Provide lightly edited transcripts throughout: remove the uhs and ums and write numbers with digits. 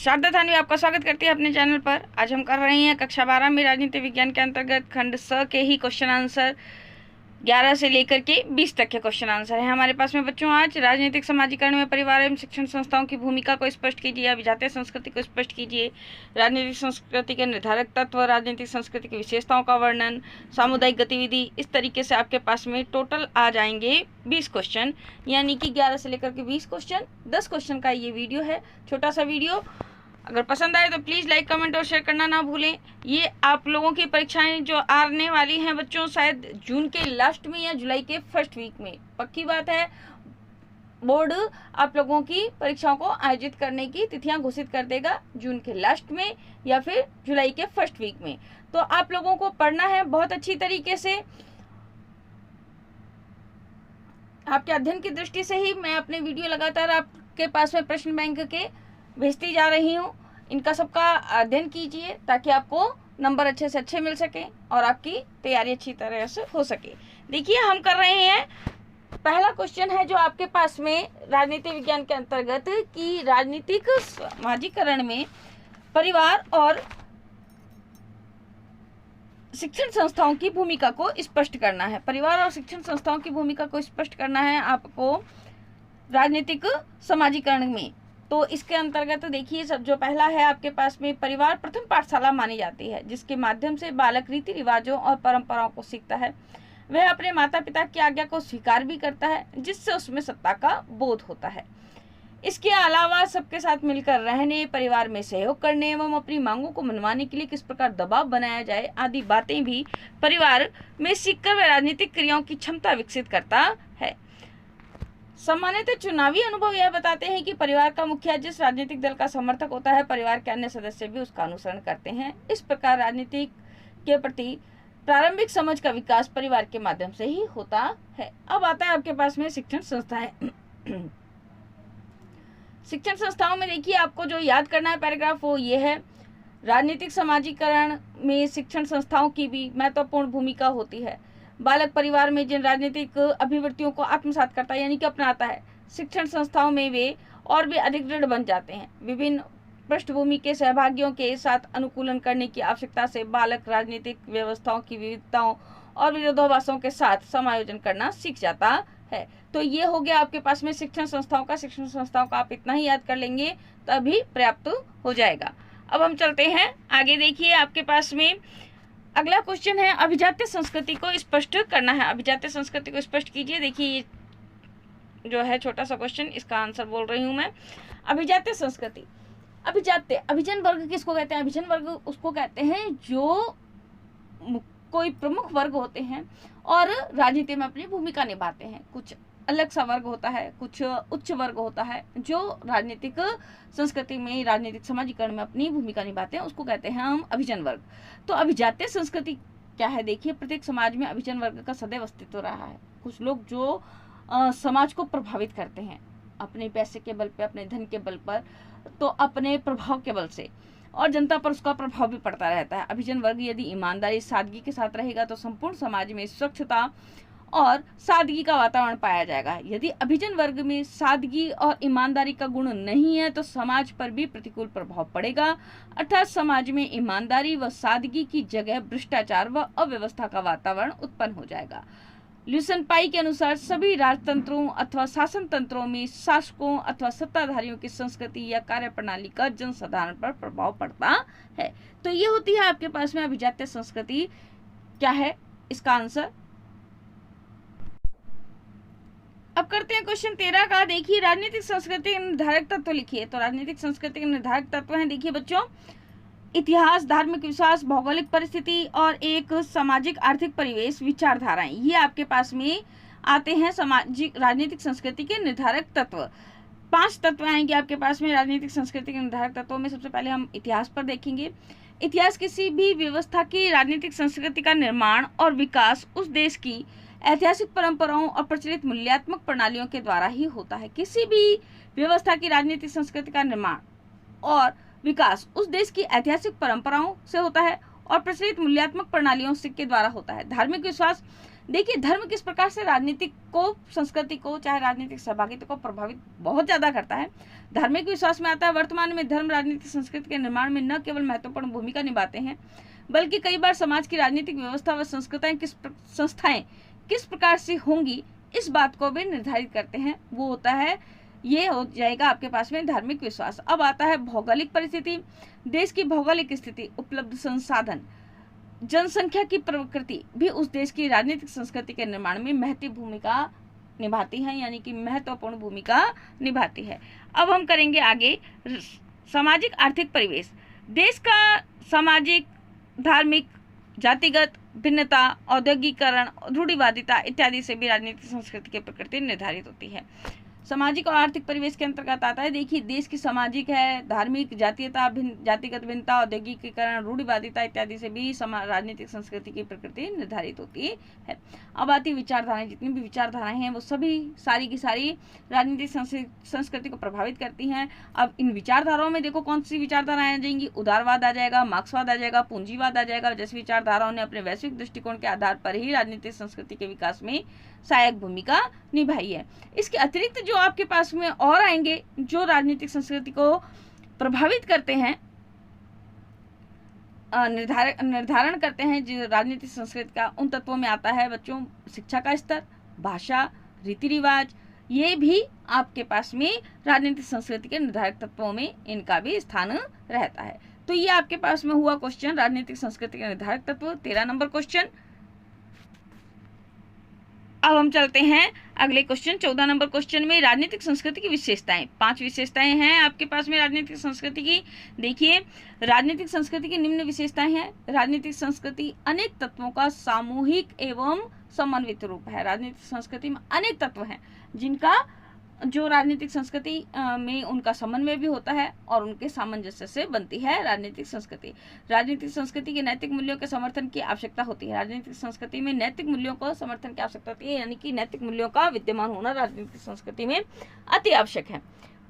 शारदा थानवी आपका स्वागत करती है अपने चैनल पर। आज हम कर रहे हैं कक्षा 12 में राजनीति विज्ञान के अंतर्गत खंड स के ही क्वेश्चन आंसर 11 से लेकर के 20 तक के क्वेश्चन आंसर है हमारे पास में बच्चों। आज राजनीतिक समाजीकरण में परिवार एवं शिक्षण संस्थाओं की भूमिका को स्पष्ट कीजिए, अभिजातीय संस्कृति को स्पष्ट कीजिए, राजनीतिक संस्कृति के निर्धारक तत्व, राजनीतिक संस्कृति की विशेषताओं का वर्णन, सामुदायिक गतिविधि। इस तरीके से आपके पास में टोटल आ जाएंगे 20 क्वेश्चन, यानी कि 11 से लेकर के 20 क्वेश्चन। 10 क्वेश्चन का ये वीडियो है, छोटा सा वीडियो। अगर पसंद आए तो प्लीज़ लाइक, कमेंट और शेयर करना ना भूलें। ये आप लोगों की परीक्षाएं जो आने वाली हैं बच्चों, शायद जून के लास्ट में या जुलाई के फर्स्ट वीक में, पक्की बात है। बोर्ड आप लोगों की परीक्षाओं को आयोजित करने की तिथियां घोषित कर देगा जून के लास्ट में या फिर जुलाई के फर्स्ट वीक में। तो आप लोगों को पढ़ना है बहुत अच्छी तरीके से। आपके अध्ययन की दृष्टि से ही मैं अपने वीडियो लगातार आपके पास में प्रश्न बैंक के भेजती जा रही हूँ। इनका सबका अध्ययन कीजिए ताकि आपको नंबर अच्छे से अच्छे मिल सके और आपकी तैयारी अच्छी तरह से हो सके। देखिए हम कर रहे हैं, पहला क्वेश्चन है जो आपके पास में राजनीति विज्ञान के अंतर्गत कि राजनीतिक समाजीकरण में परिवार और शिक्षण संस्थाओं की भूमिका को स्पष्ट करना है। परिवार और शिक्षण संस्थाओं की भूमिका को स्पष्ट करना है आपको राजनीतिक समाजीकरण में। तो इसके अंतर्गत देखिए, सब जो पहला है आपके पास में, परिवार प्रथम पाठशाला मानी जाती है जिसके माध्यम से बालक रीति रिवाजों और परंपराओं को सीखता है। वह अपने माता पिता की आज्ञा को स्वीकार भी करता है जिससे उसमें सत्ता का बोध होता है। इसके अलावा सबके साथ मिलकर रहने, परिवार में सहयोग करने एवं अपनी मांगों को मनवाने के लिए किस प्रकार दबाव बनाया जाए आदि बातें भी परिवार में सीखकर वह राजनीतिक क्रियाओं की क्षमता विकसित करता है। सामान्यतः चुनावी अनुभव यह बताते हैं कि परिवार का मुखिया जिस राजनीतिक दल का समर्थक होता है, परिवार के अन्य सदस्य भी उसका अनुसरण करते हैं। इस प्रकार राजनीति के प्रति प्रारंभिक समझ का विकास परिवार के माध्यम से ही होता है। अब आता है आपके पास में शिक्षण संस्थाएं। शिक्षण संस्थाओं में देखिए आपको जो याद करना है पैराग्राफ वो ये है, राजनीतिक समाजीकरण में शिक्षण संस्थाओं की भी महत्वपूर्ण भूमिका होती है। बालक परिवार में जिन राजनीतिक अभिवृत्तियों को आत्मसात करता है यानी कि अपनाता है, शिक्षण संस्थाओं में वे और भी अधिक दृढ़ बन जाते हैं। विभिन्न पृष्ठभूमि के सहभागियों के साथ अनुकूलन करने की आवश्यकता से बालक राजनीतिक व्यवस्थाओं की विविधताओं और विरोधाभासों के साथ समायोजन करना सीख जाता है। तो ये हो गया आपके पास में शिक्षण संस्थाओं का। शिक्षण संस्थाओं का आप इतना ही याद कर लेंगे तभी पर्याप्त हो जाएगा। अब हम चलते हैं आगे। देखिए आपके पास में अगला क्वेश्चन है, अभिजात्य संस्कृति को स्पष्ट करना है। अभिजात्य संस्कृति को स्पष्ट कीजिए। देखिए ये जो है छोटा सा क्वेश्चन, इसका आंसर बोल रही हूँ मैं। अभिजात्य संस्कृति, अभिजात्य, अभिजन वर्ग किसको कहते हैं? अभिजन वर्ग उसको कहते हैं जो कोई प्रमुख वर्ग होते हैं और राजनीति में अपनी भूमिका निभाते हैं। कुछ अलग सा वर्ग होता है, कुछ उच्च वर्ग होता है जो राजनीतिक संस्कृति में, राजनीतिक समाजीकरण में अपनी भूमिका निभाते हैं, उसको कहते हैं हम अभिजन वर्ग। तो अभिजात्य संस्कृति क्या है? देखिए प्रत्येक समाज में अभिजन वर्ग का सदैव अस्तित्व रहा है। कुछ लोग जो समाज को प्रभावित करते हैं अपने पैसे के बल पे, अपने धन के बल पर, तो अपने प्रभाव के बल से, और जनता पर उसका प्रभाव भी पड़ता रहता है। अभिजन वर्ग यदि ईमानदारी, सादगी के साथ रहेगा तो संपूर्ण समाज में स्वच्छता और सादगी का वातावरण पाया जाएगा। यदि अभिजन वर्ग में सादगी और ईमानदारी का गुण नहीं है तो समाज पर भी प्रतिकूल प्रभाव पड़ेगा, अर्थात समाज में ईमानदारी व सादगी की जगह भ्रष्टाचार व अव्यवस्था का वातावरण उत्पन्न हो जाएगा। ल्यूसन पाई के अनुसार सभी राजतंत्रों अथवा शासन तंत्रों में शासकों अथवा सत्ताधारियों की संस्कृति या कार्य प्रणाली का जनसाधारण पर प्रभाव पड़ता है। तो ये होती है आपके पास में अभिजात्य संस्कृति। क्या है इसका आंसर? अब करते हैं क्वेश्चन 13 का। देखिए राजनीतिक संस्कृति के निर्धारक तत्व लिखिए। तो राजनीतिक संस्कृति के निर्धारक तत्व हैं, देखिए बच्चों, इतिहास, धार्मिक विश्वास, भौगोलिक परिस्थिति और एक सामाजिक आर्थिक परिवेश, विचारधाराएं। ये आपके पास में आते हैं सामाजिक राजनीतिक संस्कृति के निर्धारक तत्व। 5 तत्व आएंगे आपके पास में राजनीतिक संस्कृति के निर्धारक तत्वों में। सबसे पहले हम इतिहास पर देखेंगे। इतिहास किसी भी व्यवस्था की राजनीतिक संस्कृति का निर्माण और विकास उस देश की ऐतिहासिक परंपराओं और प्रचलित मूल्यात्मक प्रणालियों के द्वारा ही होता है। किसी भी व्यवस्था की राजनीतिक संस्कृति का निर्माण और विकास उस देश की ऐतिहासिक परंपराओं से होता है और प्रचलित मूल्यात्मक प्रणालियों के द्वारा होता है। धार्मिक विश्वास, देखिए धर्म किस प्रकार से राजनीतिक को, संस्कृति को, चाहे राजनीतिक सहभागिता को प्रभावित बहुत ज्यादा करता है। धार्मिक विश्वास में आता है वर्तमान में धर्म राजनीतिक संस्कृति के निर्माण में न केवल महत्वपूर्ण भूमिका निभाते हैं, बल्कि कई बार समाज की राजनीतिक व्यवस्था व संस्थाएं किस प्रकार से होंगी इस बात को भी निर्धारित करते हैं। वो होता है, ये हो जाएगा आपके पास में धार्मिक विश्वास। अब आता है भौगोलिक परिस्थिति, देश की भौगोलिक स्थिति, उपलब्ध संसाधन, जनसंख्या की प्रकृति भी उस देश की राजनीतिक संस्कृति के निर्माण में महत्वपूर्ण भूमिका निभाती है, यानी कि महत्वपूर्ण भूमिका निभाती है। अब हम करेंगे आगे सामाजिक आर्थिक परिवेश। देश का सामाजिक, धार्मिक, जातिगत भिन्नता, औद्योगिकरण, रूढ़िवादिता इत्यादि से भी राजनीतिक संस्कृति की प्रकृति निर्धारित होती है। सामाजिक और आर्थिक परिवेश के अंतर्गत आता है, देखिए देश की सामाजिक है, धार्मिक, जातीयता, जातिगत भिन्नता, औद्योगिकीकरण, रूढ़िवादिता इत्यादि से भी राजनीतिक संस्कृति की प्रकृति निर्धारित होती है। अब आती विचारधाराएं, जितनी भी विचारधाराएं हैं वो सभी सारी की सारी राजनीतिक संस्कृति को प्रभावित करती हैं। अब इन विचारधाराओं में देखो कौन सी विचारधाराएं आ जाएंगी, उदारवाद आ जाएगा, मार्क्सवाद आ जाएगा, पूंजीवाद आ जाएगा, जैसी विचारधाराओं ने अपने वैश्विक दृष्टिकोण के आधार पर ही राजनीतिक संस्कृति के विकास में सहायक भूमिका निभाई है। इसके अतिरिक्त जो आपके पास में और आएंगे जो राजनीतिक संस्कृति को प्रभावित करते हैं, निर्धारण करते हैं जो राजनीतिक संस्कृति का, उन तत्वों में आता है बच्चों शिक्षा का स्तर, भाषा, रीति रिवाज, ये भी आपके पास में राजनीतिक संस्कृति के निर्धारक तत्वों में इनका भी स्थान रहता है। तो ये आपके पास में हुआ क्वेश्चन राजनीतिक संस्कृति के निर्धारक तत्व, 13 नंबर क्वेश्चन। अब हम चलते हैं अगले क्वेश्चन 14 नंबर क्वेश्चन में, राजनीतिक संस्कृति की विशेषताएं। 5 विशेषताएं हैं आपके पास में राजनीतिक संस्कृति की। देखिए राजनीतिक संस्कृति की निम्न विशेषताएं हैं। राजनीतिक संस्कृति अनेक तत्वों का सामूहिक एवं समन्वित रूप है। राजनीतिक संस्कृति में अनेक तत्व हैं जिनका जो राजनीतिक संस्कृति में उनका समन्वय भी होता है और उनके सामंजस्य से बनती है राजनीतिक संस्कृति। राजनीतिक संस्कृति के नैतिक मूल्यों के समर्थन की आवश्यकता होती है। राजनीतिक संस्कृति में नैतिक मूल्यों को समर्थन की आवश्यकता होती है, यानी कि नैतिक मूल्यों का विद्यमान होना राजनीतिक संस्कृति में अति आवश्यक है।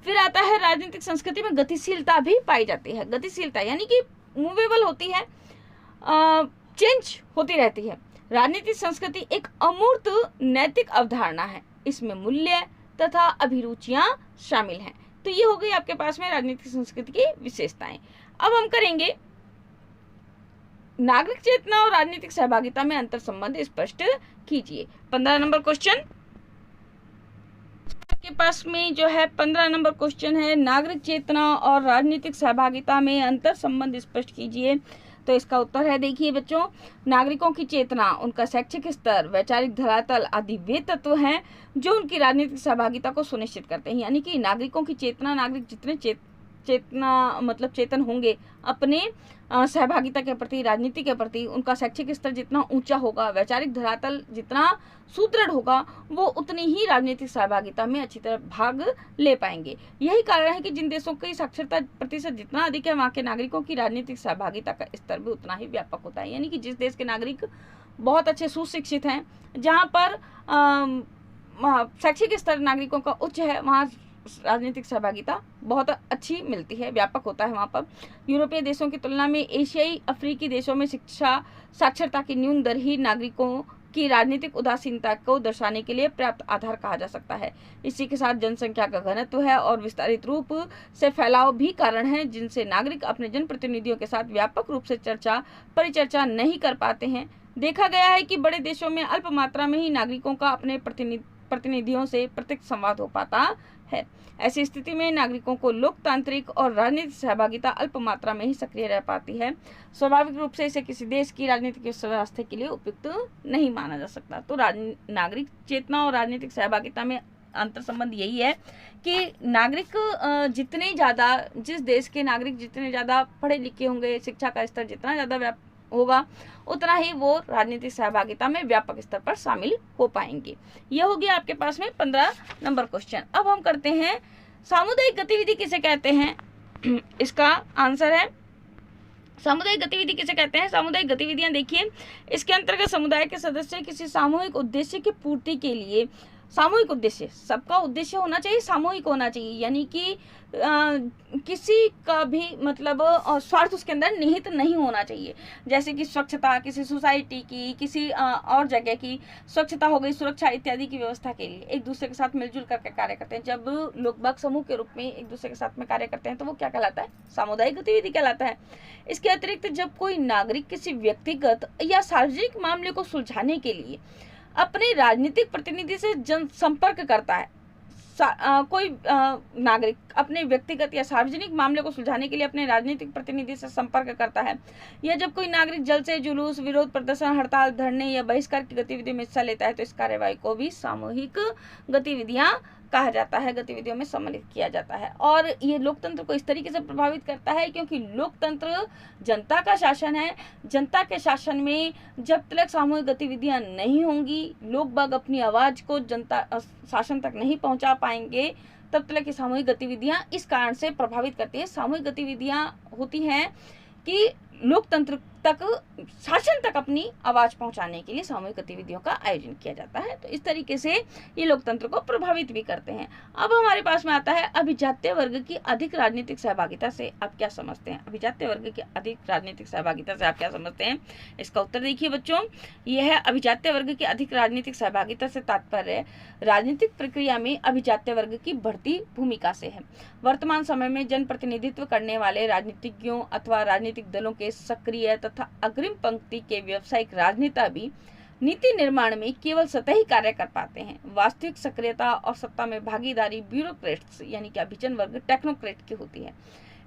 फिर आता है राजनीतिक संस्कृति में गतिशीलता भी पाई जाती है। गतिशीलता यानी कि मूवेबल होती है, चेंज होती रहती है। राजनीतिक संस्कृति एक अमूर्त नैतिक अवधारणा है, इसमें मूल्य तथा अभिरुचियां शामिल हैं। तो ये हो गई आपके पास में राजनीतिक संस्कृति की विशेषताएं। अब हम करेंगे नागरिक चेतना और राजनीतिक सहभागिता में अंतर संबंध स्पष्ट कीजिए। 15 नंबर क्वेश्चन आपके पास में जो है 15 नंबर क्वेश्चन है, नागरिक चेतना और राजनीतिक सहभागिता में अंतर संबंध स्पष्ट कीजिए। तो इसका उत्तर है, देखिए बच्चों, नागरिकों की चेतना, उनका शैक्षिक स्तर, वैचारिक धरातल आदि वे तत्व हैं जो उनकी राजनीतिक सहभागिता को सुनिश्चित करते हैं। यानी कि नागरिकों की चेतना, नागरिक जितने चेतना मतलब चेतन होंगे अपने सहभागिता के प्रति, राजनीति के प्रति, उनका शैक्षिक स्तर जितना ऊंचा होगा, वैचारिक धरातल जितना सुदृढ़ होगा, वो उतनी ही राजनीतिक सहभागिता में अच्छी तरह भाग ले पाएंगे। यही कारण है कि जिन देशों की साक्षरता प्रतिशत जितना अधिक है, वहाँ के नागरिकों की राजनीतिक सहभागिता का स्तर भी उतना ही व्यापक होता है। यानी कि जिस देश के नागरिक बहुत अच्छे सुशिक्षित हैं, जहाँ पर शैक्षिक स्तर नागरिकों का उच्च है, वहाँ राजनीतिक सहभागिता बहुत अच्छी मिलती है, व्यापक होता है वहाँ पर। यूरोपीय देशों की तुलना में एशियाई अफ्रीकी देशों में शिक्षा साक्षरता की न्यून दर ही नागरिकों की राजनीतिक उदासीनता को दर्शाने के लिए पर्याप्त आधार कहा जा सकता है। इसी के साथ जनसंख्या का घनत्व है और विस्तारित रूप से फैलाव भी कारण है जिनसे नागरिक अपने जनप्रतिनिधियों के साथ व्यापक रूप से परिचर्चा नहीं कर पाते हैं। देखा गया है कि बड़े देशों में अल्प मात्रा में ही नागरिकों का अपने प्रतिनिधियों से प्रत्यक्ष संवाद हो पाता है। ऐसी स्थिति में नागरिकों को लोकतांत्रिक और राजनीतिक सहभागिता अल्प मात्रा में ही सक्रिय रह पाती है। स्वाभाविक रूप से इसे किसी देश की राजनीतिक स्वास्थ्य के लिए उपयुक्त नहीं माना जा सकता। तो नागरिक चेतना और राजनीतिक सहभागिता में अंतर संबंध यही है कि नागरिक जितने ज़्यादा, जिस देश के नागरिक जितने ज़्यादा पढ़े लिखे होंगे, शिक्षा का स्तर जितना ज़्यादा होगा, उतना ही वो राजनीतिक सहभागिता में व्यापक स्तर पर शामिल हो पाएंगे। ये हो गया आपके पास में 15 नंबर क्वेश्चन। अब हम करते हैं सामुदायिक गतिविधि किसे कहते हैं। इसका आंसर है सामुदायिक गतिविधि किसे कहते हैं। सामुदायिक गतिविधियां देखिए, इसके अंतर्गत समुदाय के सदस्य किसी सामूहिक उद्देश्य की पूर्ति के लिए सामूहिक उद्देश्य, सबका उद्देश्य होना चाहिए सामूहिक होना चाहिए, यानी कि किसी का भी मतलब स्वार्थ उसके अंदर निहित नहीं होना चाहिए। जैसे कि स्वच्छता, किसी सोसाइटी की, किसी और जगह की स्वच्छता हो गई, सुरक्षा इत्यादि की व्यवस्था के लिए एक दूसरे के साथ मिलजुल करके कार्य करते हैं। जब लोग बाग समूह के रूप में एक दूसरे के साथ में कार्य करते हैं तो वो क्या कहलाता है? सामुदायिक गतिविधि कहलाता है। इसके अतिरिक्त जब कोई नागरिक किसी व्यक्तिगत या सार्वजनिक मामले को सुलझाने के लिए अपने राजनीतिक प्रतिनिधि से जनसंपर्क करता है, कोई नागरिक अपने व्यक्तिगत या सार्वजनिक मामले को सुलझाने के लिए अपने राजनीतिक प्रतिनिधि से संपर्क करता है, या जब कोई नागरिक जलसे, जुलूस, विरोध प्रदर्शन, हड़ताल, धरने या बहिष्कार की गतिविधियों में हिस्सा लेता है तो इस कार्यवाही को भी सामूहिक गतिविधियां कहा जाता है, गतिविधियों में सम्मिलित किया जाता है। और ये लोकतंत्र को इस तरीके से प्रभावित करता है क्योंकि लोकतंत्र जनता का शासन है। जनता के शासन में जब तक सामूहिक गतिविधियां नहीं होंगी, लोग बाग अपनी आवाज को जनता शासन तक नहीं पहुंचा पाएंगे, तब तक की सामूहिक गतिविधियां इस कारण से प्रभावित करती है। सामूहिक गतिविधियां होती हैं कि लोकतंत्र तक, शासन तक अपनी आवाज पहुंचाने के लिए सामूहिक गतिविधियों का आयोजन किया जाता है। तो इस तरीके से ये लोकतंत्र को प्रभावित भी करते हैं। अब हमारे पास में आता है अभिजात्य वर्ग की अधिक राजनीतिक सहभागिता से आप क्या समझते हैं? अभिजात्य वर्ग की अधिक राजनीतिक सहभागिता से आप क्या समझते हैं? इसका उत्तर देखिए बच्चों, यह है अभिजात्य वर्ग की अधिक राजनीतिक सहभागिता से तात्पर्य राजनीतिक प्रक्रिया में अभिजात्य वर्ग की बढ़ती भूमिका से है। वर्तमान समय में जनप्रतिनिधित्व करने वाले राजनीतिज्ञों अथवा राजनीतिक दलों के सक्रिय तथा अग्रिम पंक्ति के व्यावसायिक राजनेता भी नीति निर्माण में केवल सतही कार्य कर पाते हैं। वास्तविक सक्रियता और सत्ता में भागीदारी ब्यूरोक्रेट्स यानी कि अभिजन वर्ग, टेक्नोक्रेट की होती है।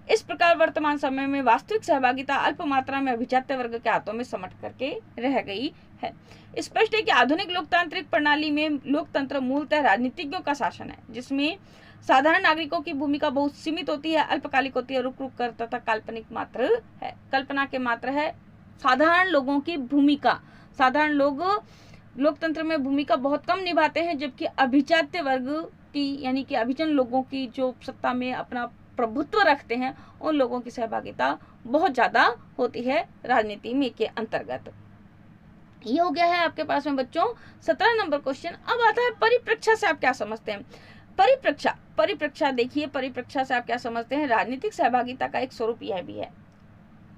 इस प्रकार वर्तमान समय में वास्तविक सहभागिता अल्प मात्रा में अभिजात्य वर्ग के हाथों में समट करके रह गई है। स्पष्ट है कि आधुनिक लोकतांत्रिक प्रणाली में लोकतंत्र मूलतः राजनीतिज्ञों का शासन है, जिसमें साधारण नागरिकों की भूमिका बहुत सीमित होती है, अल्पकालिक होती है, रुक रुक कर तथा काल्पनिक मात्र है, कल्पना के मात्र है। साधारण लोगों की भूमिका, साधारण लोग लोकतंत्र में भूमिका बहुत कम निभाते हैं, जबकि अभिजात्य वर्ग की यानी कि अभिजन लोगों की जो सत्ता में अपना प्रभुत्व रखते हैं, उन लोगों की सहभागिता बहुत ज्यादा होती है राजनीति में के अंतर्गत। ये हो गया है आपके पास में बच्चों 17 नंबर क्वेश्चन। अब आता है परिप्रेक्ष्य से आप क्या समझते हैं? परिप्रेक्ष्य देखिए, परिप्रेक्ष्य से आप क्या समझते हैं? राजनीतिक सहभागिता का एक स्वरूप यह भी है।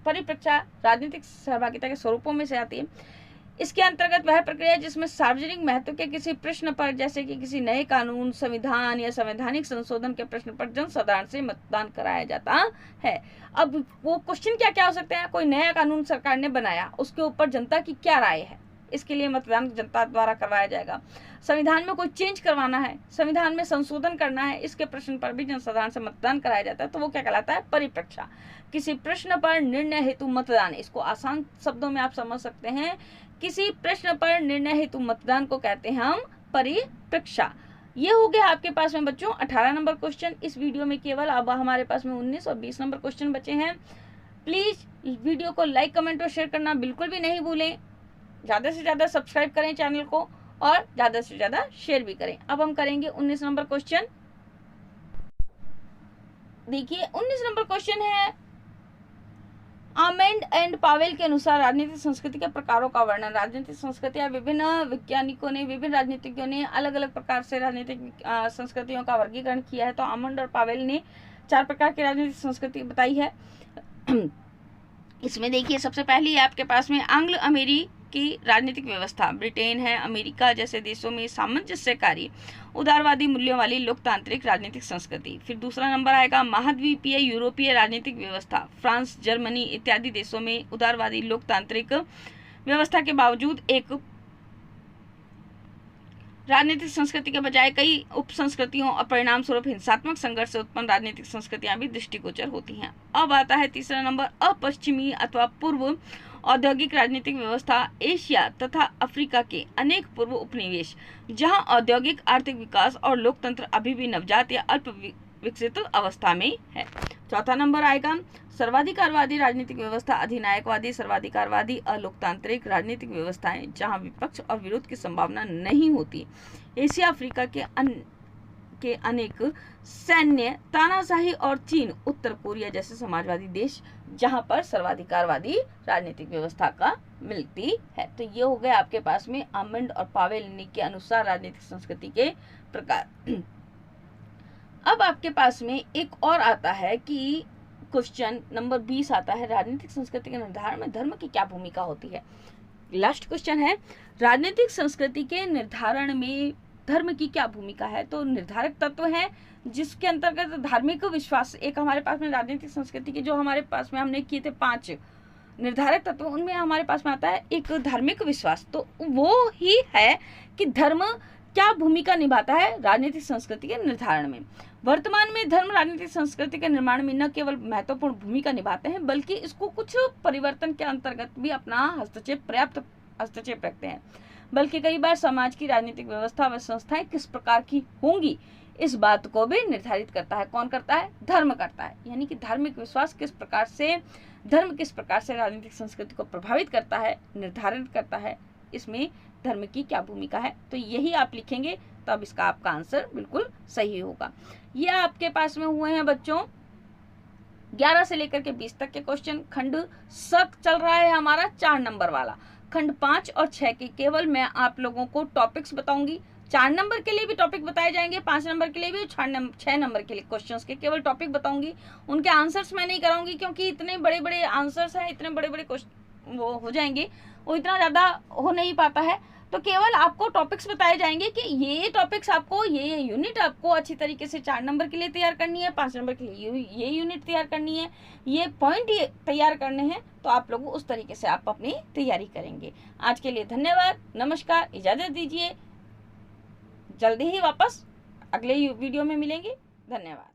परिप्रेक्ष्य राजनीतिक सहभागिता के स्वरूपों में से आती है। इसके अंतर्गत वह प्रक्रिया जिसमें सार्वजनिक महत्व के किसी प्रश्न पर, जैसे कि किसी नए कानून, संविधान या संवैधानिक संशोधन के प्रश्न पर जनसाधारण से मतदान कराया जाता है। अब वो क्वेश्चन क्या क्या हो सकते हैं? कोई नया कानून सरकार ने बनाया, उसके ऊपर जनता की क्या राय है, इसके लिए मतदान जनता द्वारा करवाया जाएगा। संविधान में कोई चेंज करवाना है, संविधान में संशोधन करना है, इसके प्रश्न पर भी जनसाधारण से मतदान कराया जाता है, तो वो क्या कहलाता है? परिप्रेक्ष्य। किसी प्रश्न पर निर्णय हेतु मतदान, इसको आसान शब्दों में आप समझ सकते हैं, किसी प्रश्न पर निर्णय हेतु मतदान को कहते हैं हम परिप्रेक्ष्य। ये हो गया आपके पास में बच्चों 18 नंबर क्वेश्चन। इस वीडियो में केवल अब हमारे पास में 19 और 20 नंबर क्वेश्चन बचे हैं। प्लीज वीडियो को लाइक, कमेंट और शेयर करना बिल्कुल भी नहीं भूलें। ज्यादा से ज्यादा सब्सक्राइब करें चैनल को और ज्यादा से ज्यादा शेयर भी करें। अब हम करेंगे 19 नंबर क्वेश्चन। देखिए 19 नंबर क्वेश्चन है, आमेंड एंड पावेल के अनुसार राजनीतिक संस्कृति के प्रकारों का वर्णन। राजनीतिक संस्कृतियां विभिन्न वैज्ञानिकों ने, विभिन्न राजनीतिज्ञों ने अलग अलग प्रकार से राजनीतिक संस्कृतियों का वर्गीकरण किया है। तो आमंड और पावेल ने 4 प्रकार की राजनीतिक संस्कृति बताई है। इसमें देखिए सबसे पहली आपके पास में आंग्ल अमेरिकी राजनीतिक व्यवस्था। ब्रिटेन है, अमेरिका जैसे देशों में सामंजस्यकारी उदारवादी मूल्यों वाली लोकतांत्रिक राजनीतिक संस्कृति। फिर दूसरा नंबर आएगा महाद्वीपीय यूरोपीय राजनीतिक व्यवस्था। फ्रांस, जर्मनी इत्यादि देशों में उदारवादी लोकतांत्रिक व्यवस्था के बावजूद एक राजनीतिक संस्कृति के बजाय कई उप संस्कृतियों और परिणाम स्वरूप हिंसात्मक संघर्ष से उत्पन्न राजनीतिक संस्कृतियां भी दृष्टिगोचर होती हैं। अब आता है तीसरा नंबर, अपश्चिमी अथवा पूर्व औद्योगिक राजनीतिक व्यवस्था। एशिया तथा अफ्रीका के अनेक पूर्व उपनिवेश जहां औद्योगिक आर्थिक विकास और लोकतंत्र अभी भी नवजात या अल्प विकसित अवस्था में है। चौथा नंबर आएगा सर्वाधिकारवादी राजनीतिक व्यवस्था। अधिनायकवादी, सर्वाधिकारवादी, अलोकतांत्रिक राजनीतिक व्यवस्थाएं जहां विपक्ष और विरोध की संभावना नहीं होती। एशिया अफ्रीका के के अनेक सैन्य तानाशाही और चीन, उत्तर कोरिया जैसे समाजवादी देश जहां पर सर्वाधिकारवादी राजनीतिक व्यवस्था का मिलती है। तो ये हो गया आपके पास में आमंड और पावेलिनी के अनुसार राजनीतिक संस्कृति के प्रकार। अब आपके पास में एक और आता है कि क्वेश्चन नंबर 20 आता है, राजनीतिक संस्कृति के निर्धारण में धर्म की क्या भूमिका होती है। लास्ट क्वेश्चन है, राजनीतिक संस्कृति के निर्धारण में धर्म की क्या भूमिका है। तो निर्धारक तत्व है जिसके अंतर्गत धार्मिक विश्वास, एक हमारे पास में राजनीतिक संस्कृति के जो हमारे पास में हमने किए थे 5 निर्धारक तत्व, उनमें हमारे पास में आता है एक धार्मिक विश्वास। तो वो ही है कि धर्म क्या भूमिका निभाता है राजनीतिक संस्कृति के निर्धारण में। वर्तमान में धर्म राजनीतिक संस्कृति के निर्माण में न केवल महत्वपूर्ण भूमिका निभाते हैं बल्कि इसको कुछ परिवर्तन के अंतर्गत भी अपना पर्याप्त हस्तक्षेप रखते हैं। बल्कि कई बार समाज की राजनीतिक व्यवस्था व संस्थाएं किस प्रकार की होंगी इस बात को भी निर्धारित करता है। कौन करता है? धर्म करता है। यानी कि धार्मिक विश्वास धर्म किस प्रकार से राजनीतिक संस्कृति को प्रभावित करता है, निर्धारित करता है, इसमें धर्म की क्या भूमिका है। तो यही आप लिखेंगे तब इसका आपका आंसर बिल्कुल सही होगा। ये आपके पास में हुए हैं बच्चों 11 से लेकर के 20 तक के क्वेश्चन। खंड सक चल रहा है हमारा 4 नंबर वाला। खंड 5 और 6 के केवल मैं आप लोगों को टॉपिक्स बताऊंगी। 4 नंबर के लिए भी टॉपिक बताए जाएंगे, 5 नंबर के लिए भी, 6 नंबर के लिए क्वेश्चंस के केवल टॉपिक बताऊंगी। उनके आंसर्स मैं नहीं कराऊंगी क्योंकि इतने बड़े बड़े आंसर्स हैं, इतने बड़े बड़े क्वेश्चन वो हो जाएंगे, वो इतना ज़्यादा हो नहीं पाता है। तो केवल आपको टॉपिक्स बताए जाएंगे कि ये टॉपिक्स आपको, ये यूनिट आपको अच्छी तरीके से 4 नंबर के लिए तैयार करनी है, 5 नंबर के लिए ये यूनिट तैयार करनी है, ये पॉइंट तैयार करने हैं। तो आप लोग उस तरीके से आप अपनी तैयारी करेंगे। आज के लिए धन्यवाद, नमस्कार, इजाज़त दीजिए। जल्दी ही वापस अगले वीडियो में मिलेंगे। धन्यवाद।